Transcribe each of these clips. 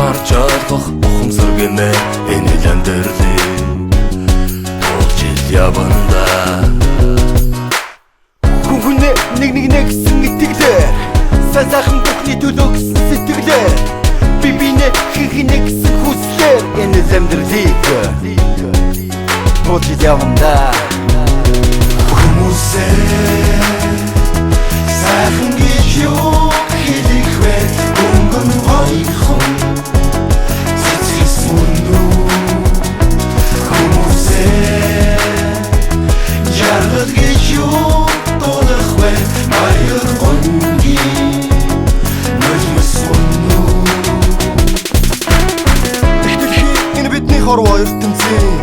харж ойлгох ухамсар гинэ энэ л амьдралыг болж яванда. Хүүхнээ нэг гэсэн итгэлээр сайхан бүхний төлөө гэсэн сэтгэлээр би бинэ хинхнэ гэсэн хүслээр энэ л амьдралыг болж яванда. Хүмүүсээ сайхан гэж юу хэлэх вэ? Өнгөн ойхон цэцэс мөнөө. Хүмүүсээ жаргал гэж юу дуулах вэ? Баяр гонгийн нулимс мөнөө. Эхлэхэд энэ бидний хорвоо ертөнцийн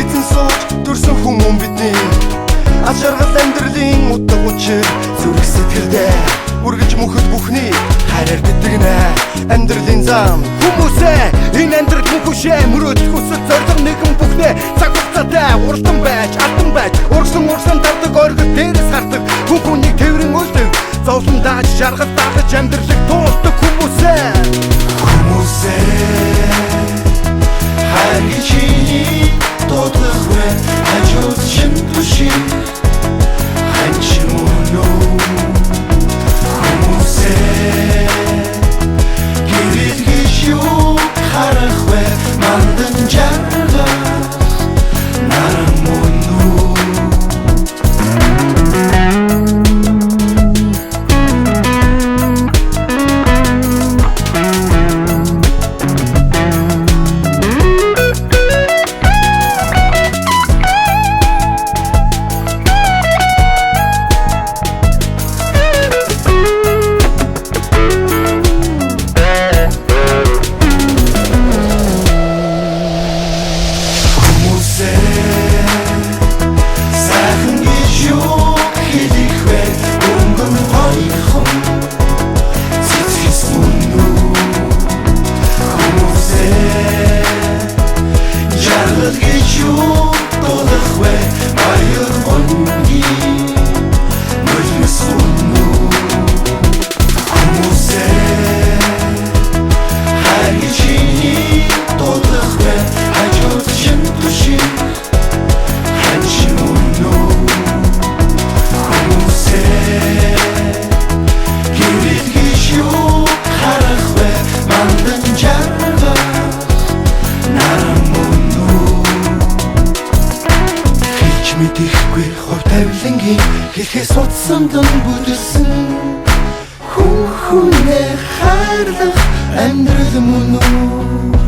эзэн сууж төрсөн хүмүүн бидний аж аргал амьдралын утга учир зүрх сэтгэлдээ үргэлж мөнхөд бүхний хараар битгнэ амьдралын зам. Хүмүүсээ энэ амьдрал мөнхөшөө мөрөөдөх хүсэл зориг нэгэн бүхнээ цаг хугацаатай уралдан байж алдан байж урсан давдаг оргил дээрээс хардаг хүүхнийг тэрэн үлдэг зовлон дааж жаргал дагаж амьдралыг туулдаг. Хүмүүсээ хайр чиний дуудлах вэ? Хажууд чин түшин ханчин мөнөө. Хүмүүсээ гэрэл гэж юу харах вэ? Мандан жаргах наран мөнөө. Сайхан гэж юу хэлэх вэ? Өнгөн ойхон цэцэс мөнөө. Хүмүүсээ жаргал гэж юу дуулах вэ? Баяр гонгийн нулимс мөнөө. Хүмүүсээ хайр чиний дуулах вэ? Хажууд чин түшин ханчин мөнөө. Хүмүүсээ гэрэл гэж юу харах вэ? Мандан жаргах наран мөнөө. Хэлж мэдэхгүй хов тавилангийн хэлхээс утсамдан бүдэрсэн хүүхнээ хайрлах амьдрал мөн үү?